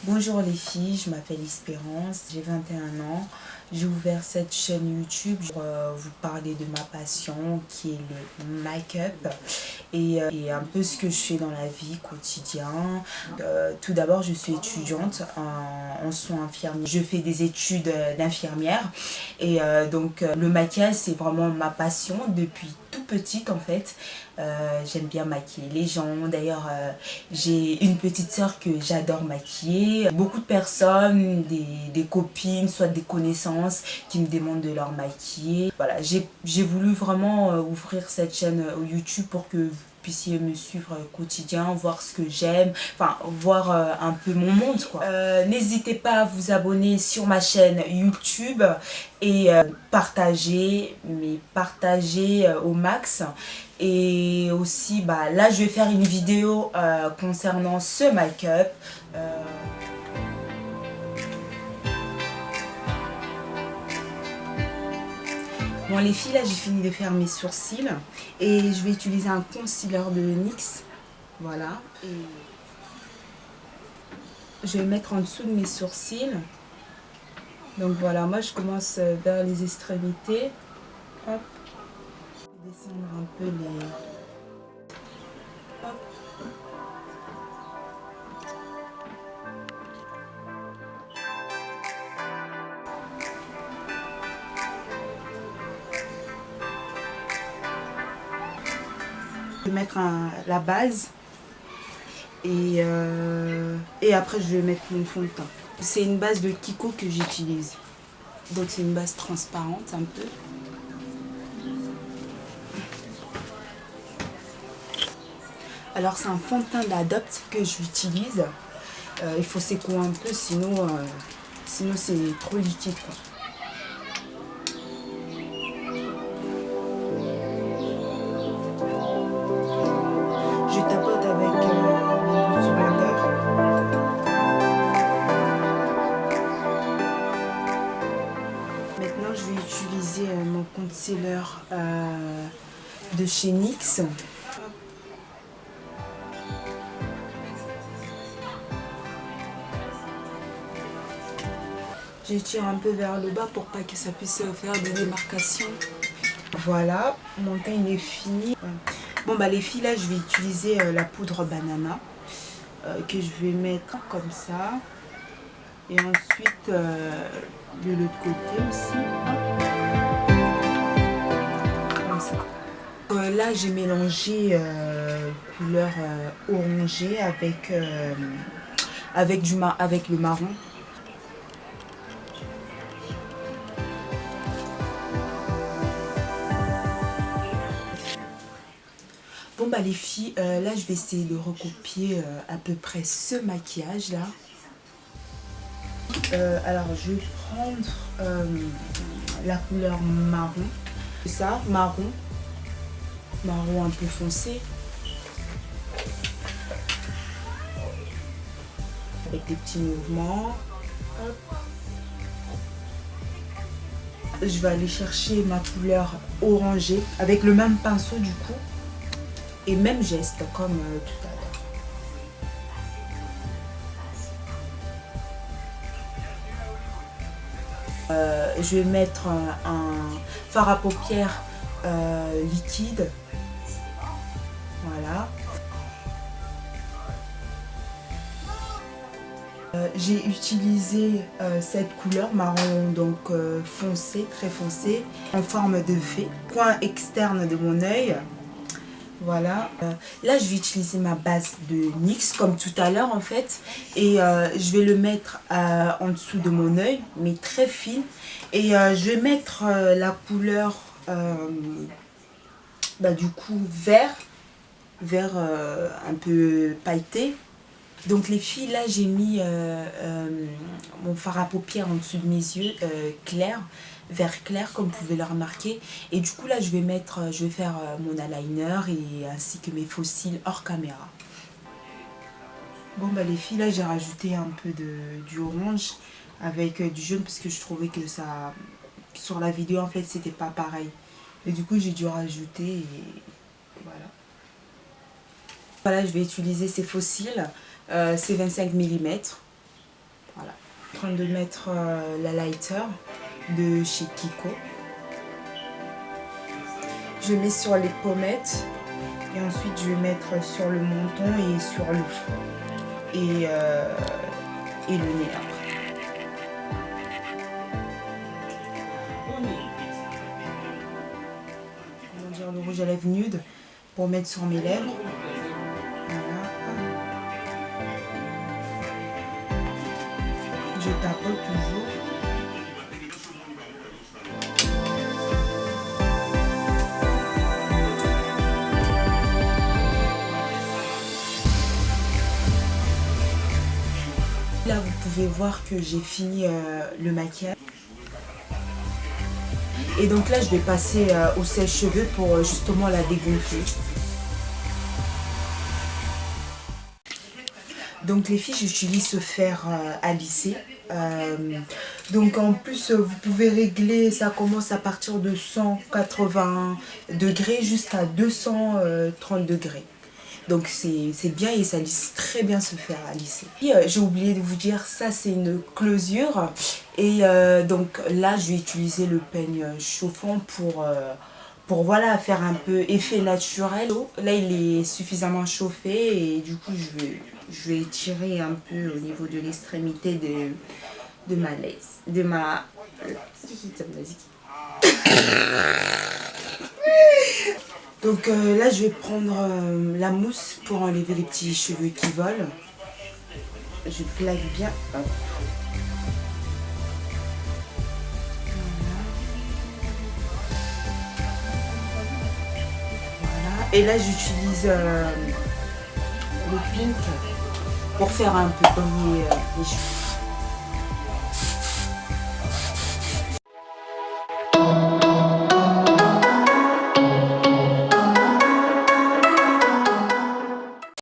Bonjour les filles, je m'appelle Espérance, j'ai 21 ans. J'ai ouvert cette chaîne YouTube pour vous parler de ma passion qui est le make-up et un peu ce que je fais dans la vie quotidienne. Tout d'abord, je suis étudiante en soins infirmiers. Je fais des études d'infirmière et le maquillage c'est vraiment ma passion depuis tout petite en fait. J'aime bien maquiller les gens. D'ailleurs, j'ai une petite sœur que j'adore maquiller. Beaucoup de personnes, des copines, soit des connaissances qui me demandent de leur maquiller. Voilà, j'ai voulu vraiment ouvrir cette chaîne YouTube pour que vous puissiez me suivre au quotidien, voir ce que j'aime, enfin voir un peu mon monde quoi. N'hésitez pas à vous abonner sur ma chaîne YouTube et partager, mais partager au max. Et aussi là je vais faire une vidéo concernant ce make-up. Bon les filles, là j'ai fini de faire mes sourcils et je vais utiliser un concealer de NYX. Voilà. Et je vais mettre en dessous de mes sourcils. Donc voilà, moi je commence vers les extrémités. Hop. Je vais descendre un peu les... Hop. Je vais mettre la base et après je vais mettre mon fond de teint. C'est une base de Kiko que j'utilise. Donc c'est une base transparente un peu. Alors c'est un fond de teint d'Adopt que j'utilise. Il faut secouer un peu sinon c'est trop liquide quoi. Je tapote avec mon petit blender. Maintenant je vais utiliser mon concealer de chez NYX. J'étire un peu vers le bas pour pas que ça puisse faire des démarcations. Voilà, mon teint il est fini. Bon les filles, là je vais utiliser la poudre banana que je vais mettre comme ça. Et ensuite de l'autre côté aussi. Comme ça. Là j'ai mélangé couleur orangée avec le marron. Bon les filles, là je vais essayer de recopier à peu près ce maquillage là. Alors je vais prendre la couleur marron. C'est ça, marron un peu foncé. Avec des petits mouvements. Hop. Je vais aller chercher ma couleur orangée avec le même pinceau du coup. Et même geste comme tout à l'heure. Je vais mettre un fard à paupières liquide. Voilà. J'ai utilisé cette couleur marron donc foncé, très foncé, en forme de V, coin externe de mon œil. Voilà, là je vais utiliser ma base de NYX comme tout à l'heure en fait et je vais le mettre en dessous de mon œil mais très fine et je vais mettre la couleur du coup vert un peu pailleté. Donc les filles, là j'ai mis mon fard à paupières en dessous de mes yeux clair, vert clair comme vous pouvez le remarquer. Et du coup là je vais faire mon eyeliner et ainsi que mes faux cils hors caméra. Bon les filles, là j'ai rajouté un peu du orange avec du jaune parce que je trouvais que ça, sur la vidéo en fait c'était pas pareil. Et du coup j'ai dû rajouter et voilà. Voilà, je vais utiliser ces faux cils. C'est 25 mm. Voilà. Je suis en train de mettre la lighter de chez Kiko. Je mets sur les pommettes et ensuite je vais mettre sur le menton et sur le front et le nez après. Comment dire, le rouge à lèvres nude pour mettre sur mes lèvres. Voilà. Je tapote toujours. Là, vous pouvez voir que j'ai fini le maquillage. Et donc là, je vais passer au sèche-cheveux pour justement la dégonfler. Donc les filles, j'utilise ce fer à lisser. Donc en plus, vous pouvez régler, ça commence à partir de 180 degrés jusqu'à 230 degrés. Donc c'est bien et ça lisse très bien ce fer à lisser. J'ai oublié de vous dire, ça c'est une closure. Et donc là je vais utiliser le peigne chauffant pour voilà, faire un peu effet naturel. Là il est suffisamment chauffé et du coup je vais étirer un peu au niveau de l'extrémité de ma laisse. De ma... Donc là je vais prendre la mousse pour enlever les petits cheveux qui volent. Je plaque bien. Hop. Voilà. Et là j'utilise le pink pour faire un peu briller les cheveux.